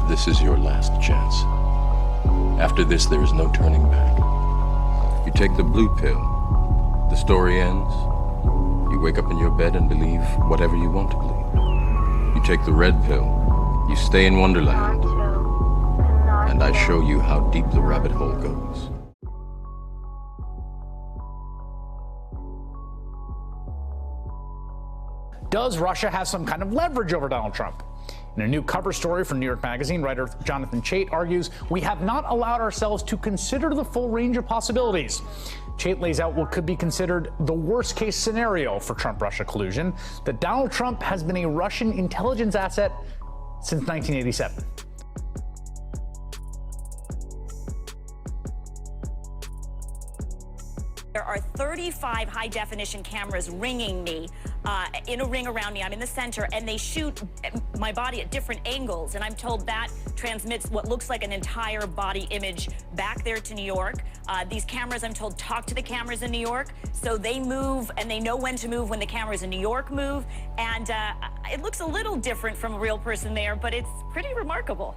This is your last chance. After this, there is no turning back. You take the blue pill, the story ends. You wake up in your bed and believe whatever you want to believe. You take the red pill, you stay in Wonderland, and I show you how deep the rabbit hole goes. Does Russia have some kind of leverage over Donald Trump? In a new cover story from New York Magazine, writer Jonathan Chait argues we have not allowed ourselves to consider the full range of possibilities. Chait lays out what could be considered the worst-case scenario for Trump-Russia collusion, that Donald Trump has been a Russian intelligence asset since 1987. There are 35 high-definition cameras ringing me, in a ring around me. I'm in the center, and they shoot my body at different angles, and I'm told that transmits what looks like an entire body image back there to New York. These cameras, I'm told, talk to the cameras in New York, so they move, and they know when to move when the cameras in New York move, and it looks a little different from a real person there, but it's pretty remarkable.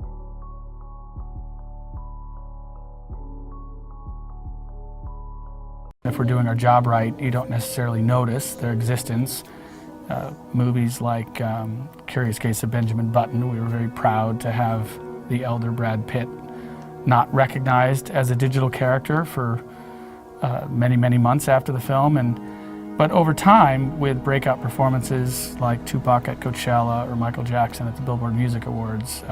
If we're doing our job right, you don't necessarily notice their existence. Movies like Curious Case of Benjamin Button, we were very proud to have the elder Brad Pitt not recognized as a digital character for many, many months after the film. But over time, with breakout performances like Tupac at Coachella or Michael Jackson at the Billboard Music Awards,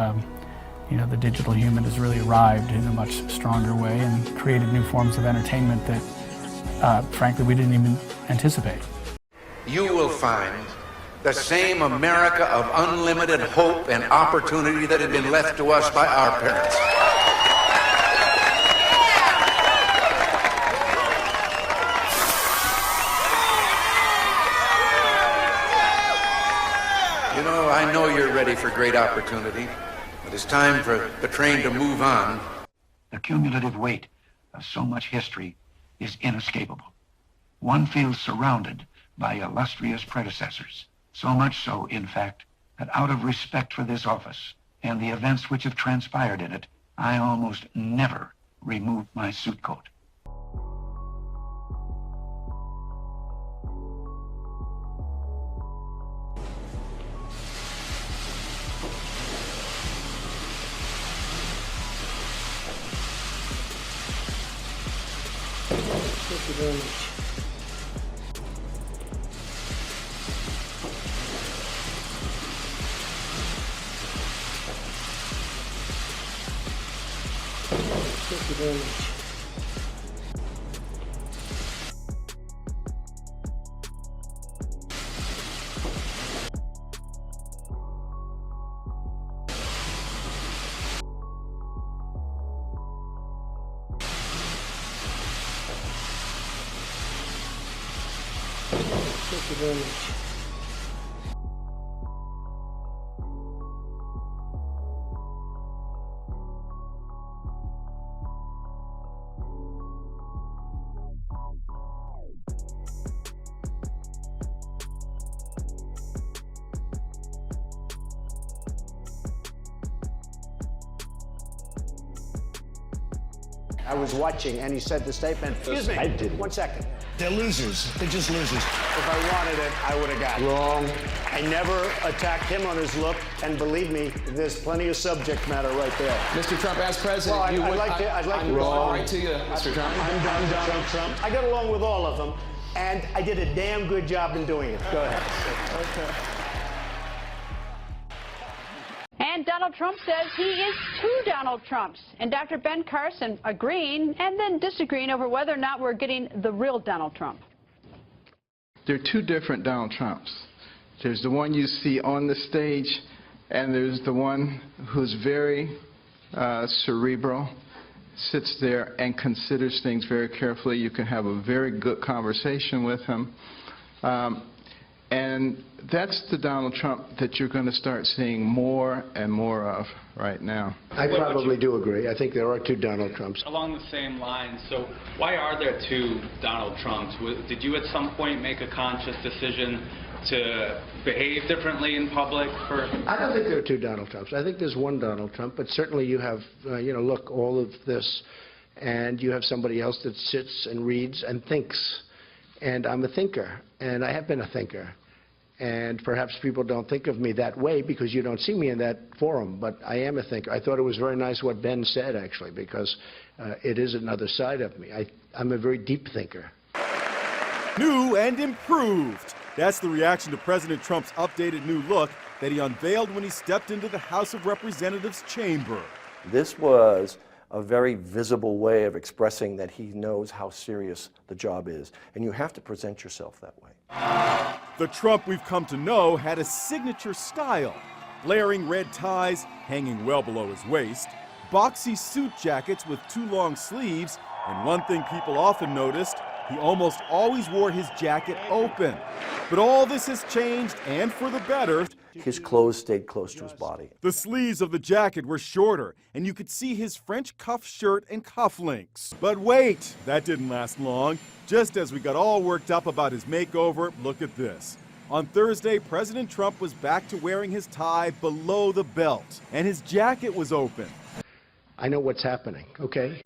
you know, the digital human has really arrived in a much stronger way and created new forms of entertainment that, frankly, we didn't even anticipate. You will find the same America of unlimited hope and opportunity that had been left to us by our parents. You know, I know you're ready for great opportunity, but it's time for the train to move on. The cumulative weight of so much history is inescapable. One feels surrounded by illustrious predecessors. So much so, in fact, that out of respect for this office and the events which have transpired in it, I almost never remove my suit coat. Thank you very much. Thank you very much. Thank you very much. I was watching, and he said the statement. Excuse me. I didn't. 1 second. They're losers. They're just losers. If I wanted it, I would have got it. Wrong. I never attacked him on his look, and believe me, there's plenty of subject matter right there. Mr. Trump, as president, Well, you would. I'd like to wrong. Right to you, Mr. Trump. I'm done, Trump. I got along with all of them, and I did a damn good job in doing it. Go ahead. Okay. And Donald Trump says he is two Donald Trumps. And Dr. Ben Carson agreeing and then disagreeing over whether or not we're getting the real Donald Trump. There are two different Donald Trumps. There's the one you see on the stage, and there's the one who's very cerebral, sits there and considers things very carefully. You can have a very good conversation with him. And that's the Donald Trump that you're going to start seeing more and more of right now. I probably do agree. I think there are two Donald Trumps. Along the same lines, so why are there two Donald Trumps? Did you at some point make a conscious decision to behave differently in public? I don't think there are two Donald Trumps. I think there's one Donald Trump, but certainly you have, look, all of this, and you have somebody else that sits and reads and thinks. And I'm a thinker, and I have been a thinker. And perhaps people don't think of me that way because you don't see me in that forum, but I am a thinker. I thought it was very nice what Ben said, actually, because it is another side of me. I'm a very deep thinker. New and improved. That's the reaction to President Trump's updated new look that he unveiled when he stepped into the House of Representatives chamber. This was a very visible way of expressing that he knows how serious the job is, and you have to present yourself that way. The Trump we've come to know had a signature style: flaring red ties hanging well below his waist, boxy suit jackets with too long sleeves, and one thing people often noticed, he almost always wore his jacket open. But all this has changed, and for the better. His clothes stayed close to his body. The sleeves of the jacket were shorter, and you could see his French cuff shirt and cufflinks. But wait, that didn't last long. Just as we got all worked up about his makeover, look at this. On Thursday, President Trump was back to wearing his tie below the belt, and his jacket was open. I know what's happening, okay?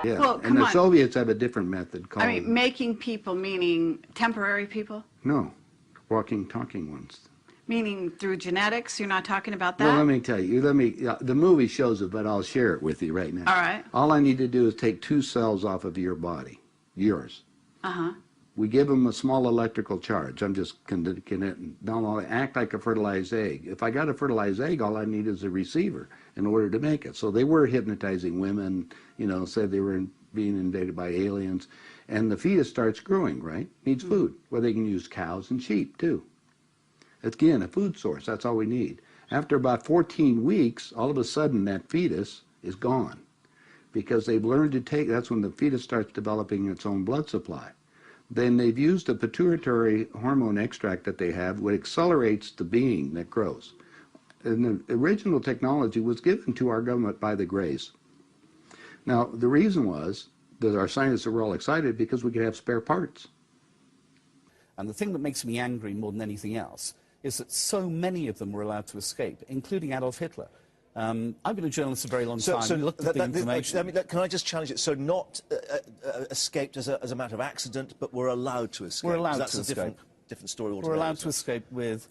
Yeah, Well, and the on. Soviets have a different method called... I mean, making people, meaning temporary people? No, walking, talking ones. Meaning through genetics? You're not talking about that? Well, let me tell you, the movie shows it, but I'll share it with you right now. All right. All I need to do is take 2 cells off of your body, yours. Uh-huh. We give them a small electrical charge. I'm just now act like a fertilized egg. If I got a fertilized egg, all I need is a receiver in order to make it. So they were hypnotizing women, said they were being invaded by aliens. And the fetus starts growing, right? Needs food. Well, they can use cows and sheep, too. Again, a food source. That's all we need. After about 14 weeks, all of a sudden, that fetus is gone. Because they've learned to take, that's when the fetus starts developing its own blood supply. Then they've used a pituitary hormone extract that they have, which accelerates the being that grows. And the original technology was given to our government by the Greys. Now, the reason was that our scientists were all excited because we could have spare parts. And the thing that makes me angry more than anything else is that so many of them were allowed to escape, including Adolf Hitler. I've been a journalist a very long time. So Looked at the information. can I just challenge it? So not escaped as a matter of accident, but were allowed to escape. We're allowed that's to a escape. different story altogether. We're allowed to escape with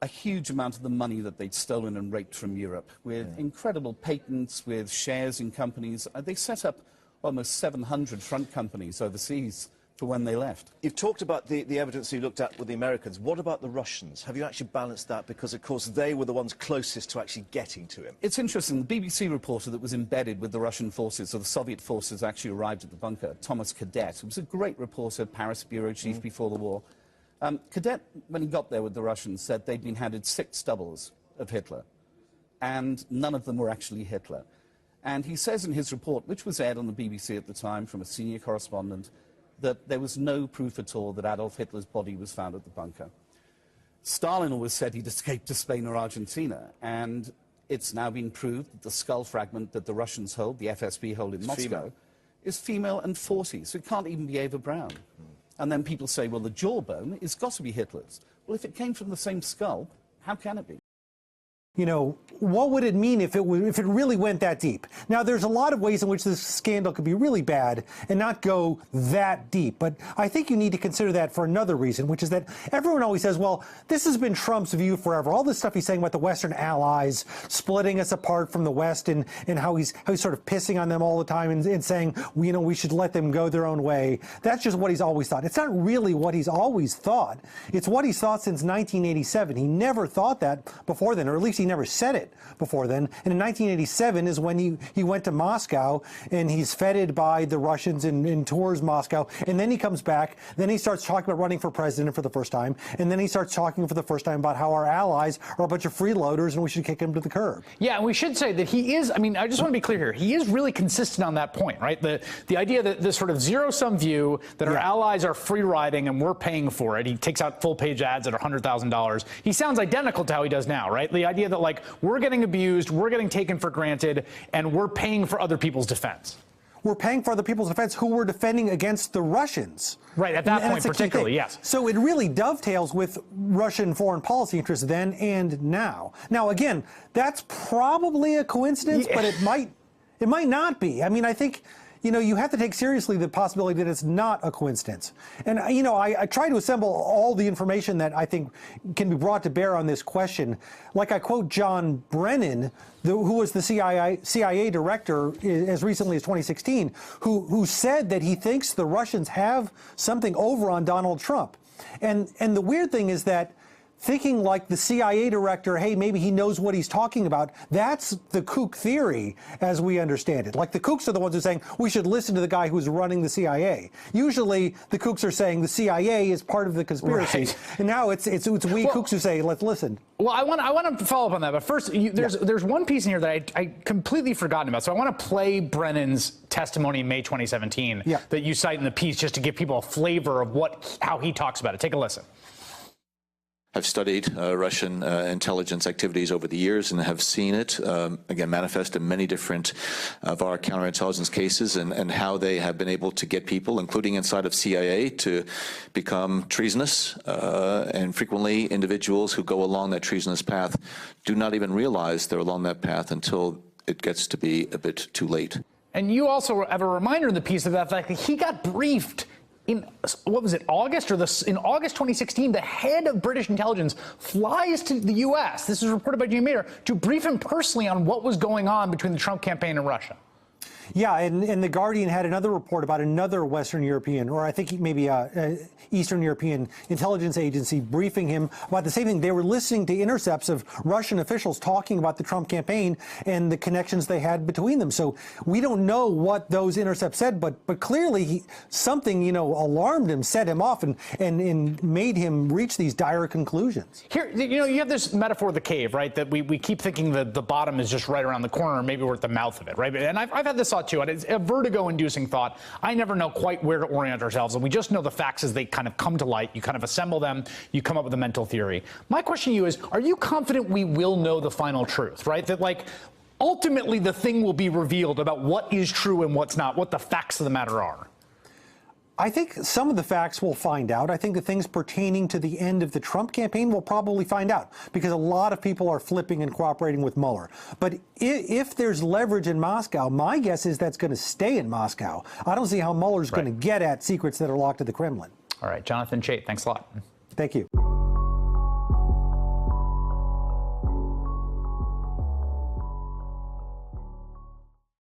a huge amount of the money that they'd stolen and raped from Europe, with incredible patents, with shares in companies. They set up almost 700 front companies overseas for when they left. You've talked about the evidence you looked at with the Americans. What about the Russians? Have you actually balanced that? Because, of course, they were the ones closest to actually getting to him. It's interesting. The BBC reporter that was embedded with the Russian forces, or the Soviet forces, actually arrived at the bunker, Thomas Cadet, who was a great reporter, Paris bureau chief before the war. Cadet, when he got there with the Russians, said they'd been handed 6 doubles of Hitler, and none of them were actually Hitler. And he says in his report, which was aired on the BBC at the time from a senior correspondent, that there was no proof at all that Adolf Hitler's body was found at the bunker. Stalin always said he'd escaped to Spain or Argentina, and it's now been proved that the skull fragment that the Russians hold, the FSB hold in Moscow, is female and 40, so it can't even be Eva Braun. And then people say, well, the jawbone has got to be Hitler's. Well, if it came from the same skull, how can it be? You know, what would it mean if it really went that deep? Now, there's a lot of ways in which this scandal could be really bad and not go that deep. But I think you need to consider that for another reason, which is that everyone always says, well, this has been Trump's view forever. All this stuff he's saying about the Western allies splitting us apart from the West and how he's sort of pissing on them all the time and saying, you know, we should let them go their own way. That's just what he's always thought. It's not really what he's always thought. It's what he's thought since 1987. He never thought that before then, or at least he never said it before then. And in 1987 is when he went to Moscow, and he's feted by the Russians and tours Moscow. And then he comes back. Then he starts talking about running for president for the first time. And then he starts talking for the first time about how our allies are a bunch of freeloaders and we should kick them to the curb. Yeah, and we should say that he is, I mean, I just want to be clear here. He is really consistent on that point, right? The idea that this sort of zero-sum view that our allies are free-riding and we're paying for it. He takes out full-page ads at $100,000. He sounds identical to how he does now, right? The idea that, like, we're getting abused, we're getting taken for granted, and we're paying for other people's defense. We're paying for other people's defense who were defending against the Russians. Right, at that point particularly, yes. So it really dovetails with Russian foreign policy interests then and now. Now, again, that's probably a coincidence, but it might not be. I mean, I think, you know, you have to take seriously the possibility that it's not a coincidence. And, you know, I try to assemble all the information that I think can be brought to bear on this question. Like I quote John Brennan, who was the CIA director as recently as 2016, who said that he thinks the Russians have something over on Donald Trump. And the weird thing is that thinking like the CIA director, hey, maybe he knows what he's talking about, that's the kook theory as we understand it. Like the kooks are the ones who are saying we should listen to the guy who's running the CIA. Usually the kooks are saying the CIA is part of the conspiracy. Right. And now it's we kooks who say, let's listen. Well, I want to follow up on that, but first, there's one piece in here that I completely forgotten about. So I want to play Brennan's testimony in May 2017 that you cite in the piece just to give people a flavor of how he talks about it. Take a listen. I've studied Russian intelligence activities over the years and have seen it, again, manifest in many different of our counterintelligence cases and how they have been able to get people, including inside of CIA, to become treasonous. And frequently, individuals who go along that treasonous path do not even realize they're along that path until it gets to be a bit too late. And you also have a reminder in the piece of that fact that he got briefed in, what was it, August? In August 2016, the head of British intelligence flies to the U.S., this is reported by Jimmy Mayer, to brief him personally on what was going on between the Trump campaign and Russia. Yeah, and The Guardian had another report about another Western European, or I think maybe Eastern European intelligence agency briefing him about the same thing. They were listening to intercepts of Russian officials talking about the Trump campaign and the connections they had between them. So we don't know what those intercepts said, but clearly something, you know, alarmed him, set him off, and made him reach these dire conclusions. Here, you know, you have this metaphor of the cave, right? That we keep thinking that the bottom is just right around the corner, maybe we're at the mouth of it, right? And I've had this thought too, and it's a vertigo-inducing thought. I never know quite where to orient ourselves, and we just know the facts as they kind of come to light. You kind of assemble them, you come up with a mental theory. My question to you is, are you confident we will know the final truth, right? That, like, ultimately the thing will be revealed about what is true and what's not, what the facts of the matter are? I think some of the facts we'll find out. I think the things pertaining to the end of the Trump campaign we'll probably find out, because a lot of people are flipping and cooperating with Mueller. But if there's leverage in Moscow, my guess is that's going to stay in Moscow. I don't see how Mueller's going to get at secrets that are locked at the Kremlin. All right, Jonathan Chait, thanks a lot. Thank you.